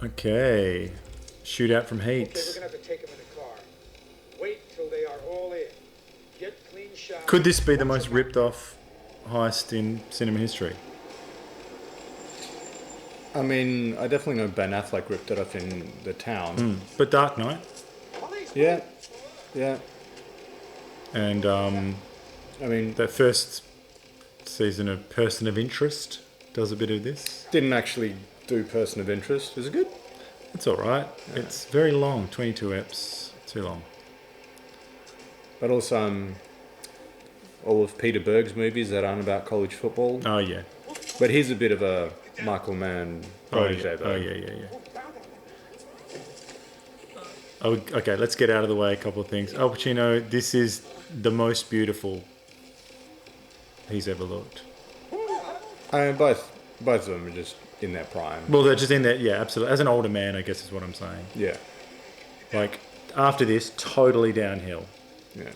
Okay. Shootout from Heat. Okay, we're gonna have to take them in the car. Wait till they are all in. Get clean shots. Could this be the most ripped off heist in cinema history? I mean, I definitely know Ben Affleck ripped it off in The Town. But Dark Knight. Yeah, yeah. And I mean, that first season of Person of Interest does a bit of this. didn't actually do Person of Interest. Is it good? It's alright. Yeah. It's very long, 22 eps. Too long. But also, all of Peter Berg's movies that aren't about college football. Oh, yeah. But he's a bit of a Michael Mann protege, though. Oh, yeah. Oh, okay, let's get out of the way a couple of things. Al Pacino, this is the most beautiful he's ever looked. I mean, both of them are just in their prime. Well, they're just in there, yeah, absolutely. As an older man, I guess is what I'm saying. Yeah. Like, after this, totally downhill. Yeah.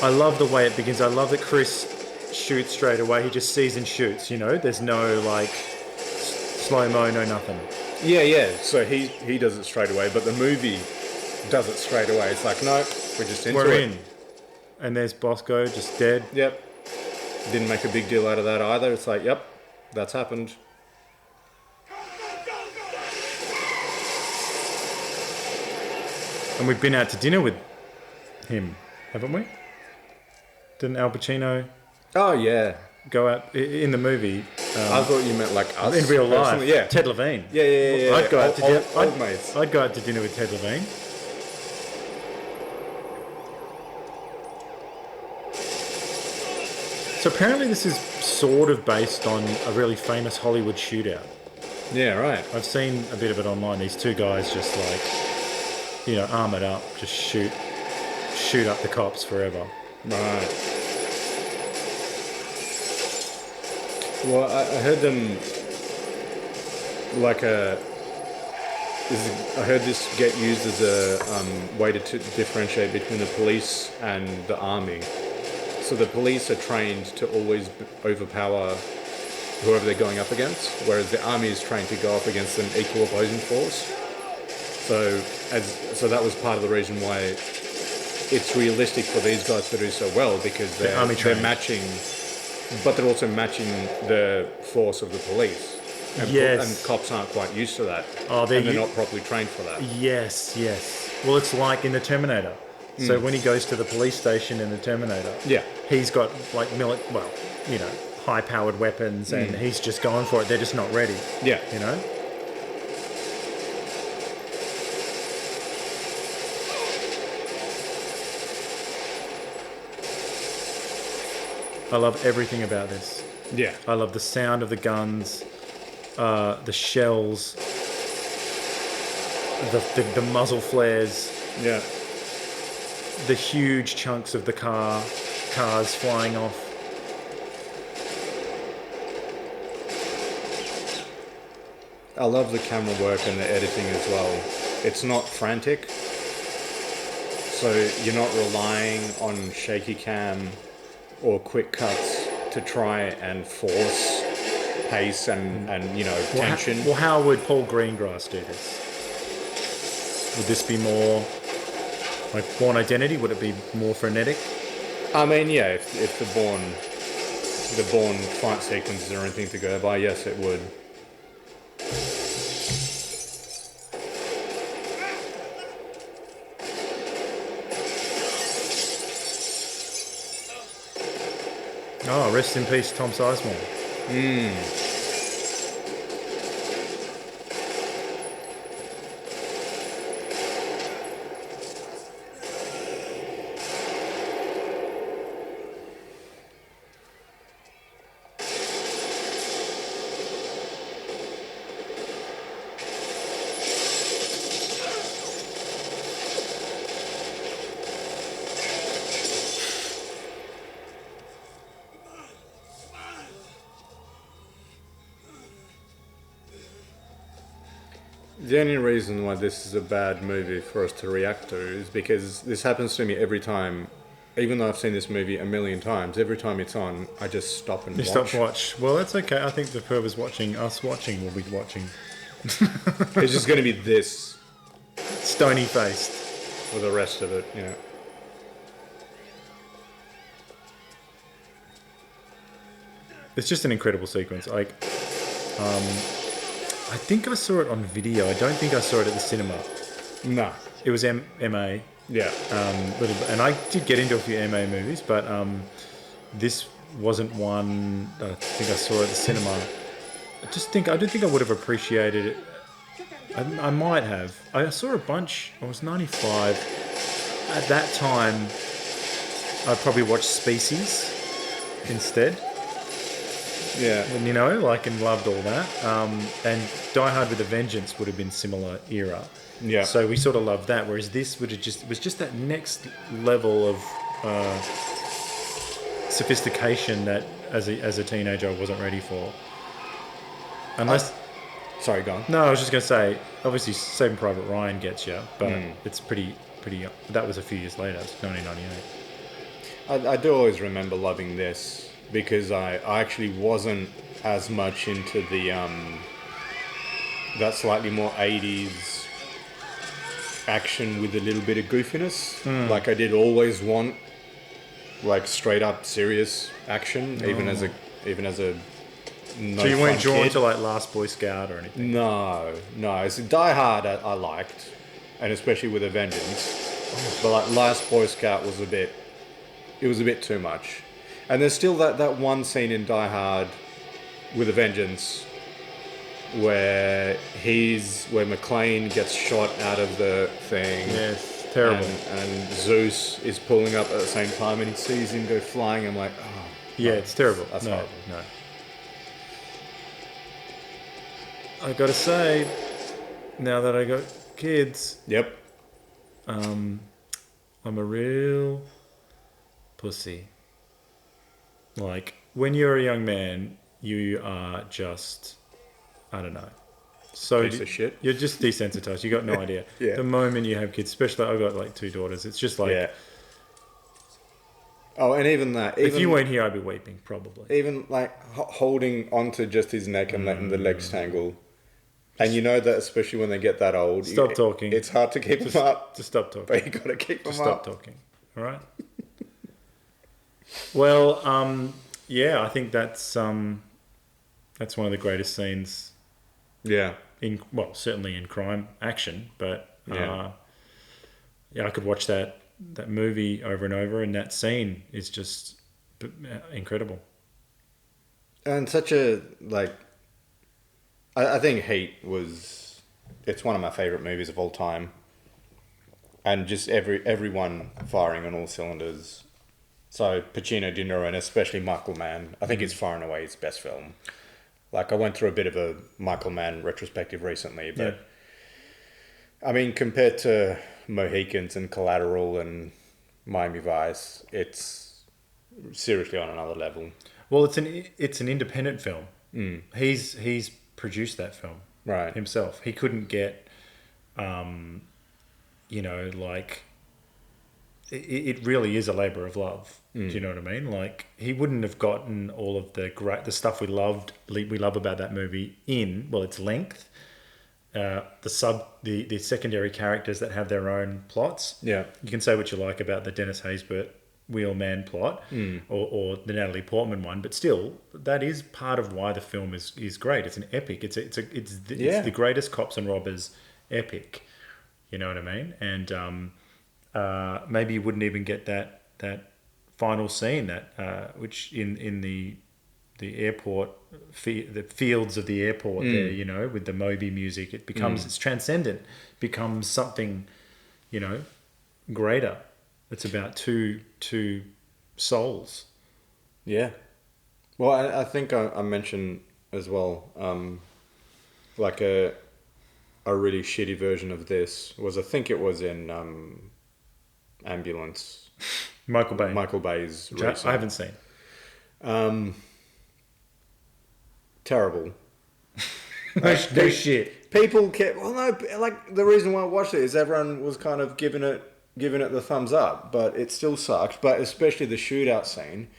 I love the way it begins. I love that Chris shoots straight away. He just sees and shoots, you know? There's no, like, slow-mo, no nothing. Yeah. So he does it straight away, but the movie does it straight away. It's like, no, we're just into it. We're in. And there's Bosco, just dead. Yep. Didn't make a big deal out of that either. It's like, yep, that's happened. And we've been out to dinner with him, haven't we? Didn't Al Pacino Oh, yeah. go out in the movie? I thought you meant like us. In real life, personally. Yeah. Ted Levine. Yeah. I'd go out to dinner. Old mates. I'd go out to dinner with Ted Levine. So apparently this is sort of based on a really famous Hollywood shootout. Yeah, right. I've seen a bit of it online. These two guys just like, you know, armoured up, just shoot up the cops forever. Right. Well, I heard them like I heard this get used as a way to differentiate between the police and the army. So the police are trained to always overpower whoever they're going up against, whereas the army is trained to go up against an equal opposing force. So that was part of the reason why it's realistic for these guys to do so well, because they're matching, but they're also matching the force of the police. And, and cops aren't quite used to that. And they're not properly trained for that. Yes. Well, it's like in the Terminator. So when he goes to the police station in the Terminator, he's got like high-powered weapons, and he's just going for it. They're just not ready. Yeah, you know. I love everything about this. Yeah, I love the sound of the guns, the shells, the muzzle flares. Yeah. The huge chunks of the cars flying off. I love the camera work and the editing as well. It's not frantic, so you're not relying on shaky cam or quick cuts to try and force pace and tension. Well, how would Paul Greengrass do this? Would this be more like Bourne Identity? Would it be more frenetic? I mean, yeah, if the Bourne fight sequences are anything to go by, yes, it would. Oh, rest in peace, Tom Sizemore. The only reason why this is a bad movie for us to react to is because this happens to me every time even though I've seen this movie a million times, every time it's on, I just stop and You watch. stop watch. Well, that's okay. I think the whoever's watching us watching will be watching It's just going to be this stony faced. for the rest of it, you know. It's just an incredible sequence. Like, I think I saw it on video. I don't think I saw it at the cinema. No. It was MA. Yeah. Little bit, and I did get into a few MA movies, but this wasn't one that I think I saw at the cinema. I don't think I would have appreciated it. I might have. I saw a bunch. I was 95. At that time, I probably watched Species instead. Yeah. And, you know, like, and loved all that. And Die Hard with a Vengeance would have been similar era. Yeah. So we sort of loved that, whereas this would have was just that next level of sophistication that as a teenager I wasn't ready for. Unless, Sorry, go on. no, I was just going to say, obviously Saving Private Ryan gets you, but it's pretty. That was a few years later. It's 1998. I do always remember loving this because I actually wasn't as much into the that slightly more 80s action with a little bit of goofiness. Like I did always want like straight up serious action, even as a no So you weren't fun drawn kid. to like Last Boy Scout or anything? No. It's Die Hard I liked, and especially with a Vengeance. But like Last Boy Scout was a bit too much. And there's still that one scene in Die Hard with a Vengeance where McClane gets shot out of the thing. Yes, terrible. And Zeus is pulling up at the same time, and he sees him go flying. I'm like, oh. Yeah, it's terrible. That's no, horrible. no. I gotta say, now that I got kids, Yep. I'm a real pussy. Like, when you're a young man, you are just, I don't know. So Piece of shit. You're just desensitized. You got no idea. Yeah. The moment you have kids, especially I've got like 2 daughters, it's just like, Yeah. Oh, and even that. if you weren't here, I'd be weeping, probably. Even like holding onto just his neck and letting the legs tangle. And you know that especially when they get that old. Stop talking. It's hard to keep them up, Just stop talking. but you got to keep them Just stop up. talking. All right. Well, yeah, I think that's one of the greatest scenes Yeah. certainly in crime action, but Yeah. I could watch that movie over and over, and that scene is just incredible. And such a, like, I think Heat it's one of my favourite movies of all time. And just everyone firing on all cylinders. So Pacino, De Niro, and especially Michael Mann, I think it's far and away his best film. Like, I went through a bit of a Michael Mann retrospective recently, but I mean, compared to Mohicans and Collateral and Miami Vice, it's seriously on another level. Well, it's an independent film. He's produced that film Right. himself. He couldn't get, like, it really is a labour of love. Do you know what I mean? Like, he wouldn't have gotten all of the stuff we love about that movie in, well, its length, the secondary characters that have their own plots. Yeah. You can say what you like about the Dennis Haysbert Wheelman plot or the Natalie Portman one, but still, that is part of why the film is great. It's an epic. It's the greatest cops and robbers epic. You know what I mean? And maybe you wouldn't even get that final scene which in the airport, the fields of the airport there, you know, with the Moby music, it becomes it's transcendent, becomes something, you know, greater. It's about two souls. Yeah. Well, I think I mentioned as well, like a really shitty version of this was, I think it was in Ambulance. Michael Bay. Michael Bay's Which I recent. haven't seen. Terrible. No shit. People kept, well, no, like the reason why I watched it is everyone was kind of giving it giving it the thumbs up, but it still sucked. But especially the shootout scene,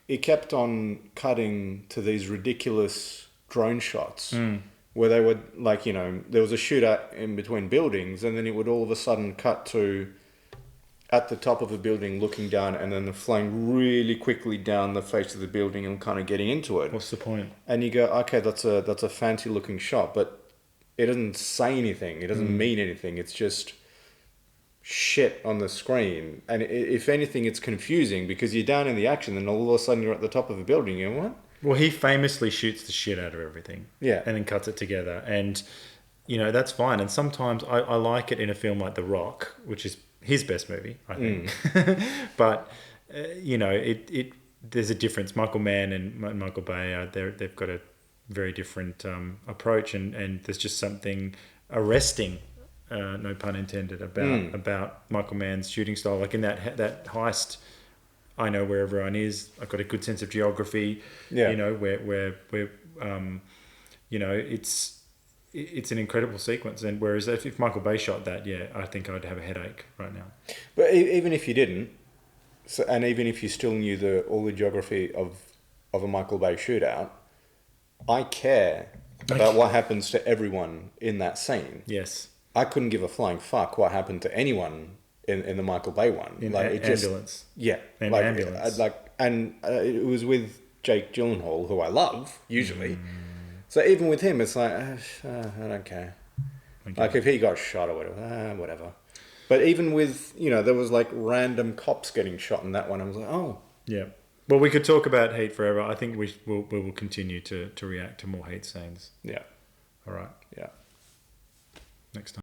it kept on cutting to these ridiculous drone shots where they would, like, you know, there was a shootout in between buildings, and then it would all of a sudden cut to at the top of a building looking down, and then flying really quickly down the face of the building and kind of getting into it. What's the point? And you go, okay, that's a fancy looking shot, but it doesn't say anything. It doesn't mean anything. It's just shit on the screen. And if anything, it's confusing because you're down in the action and all of a sudden you're at the top of a building. You know what? Well, he famously shoots the shit out of everything. Yeah. And then cuts it together. And, you know, that's fine. And sometimes I like it in a film like The Rock, which is his best movie, I think. But, you know, there's a difference. Michael Mann and Michael Bay, they've got a very different approach. And there's just something arresting, no pun intended, about Michael Mann's shooting style. Like in that heist, I know where everyone is. I've got a good sense of geography. Yeah. You know, where you know, it's an incredible sequence. And whereas if Michael Bay shot that, yeah, I think I'd have a headache right now. But even if you didn't, and even if you still knew all the geography of a Michael Bay shootout, I care about what happens to everyone in that scene. Yes. I couldn't give a flying fuck what happened to anyone in the Michael Bay one. In like ambulance. Yeah. In ambulance. It was with Jake Gyllenhaal, who I love, usually. So even with him, it's like, I don't care. Okay. Like if he got shot or whatever, whatever. But even with, you know, there was like random cops getting shot in that one. I was like, oh. Yeah. Well, we could talk about Heat forever. I think we will continue to react to more Heat scenes. Yeah. All right. Yeah. Next time.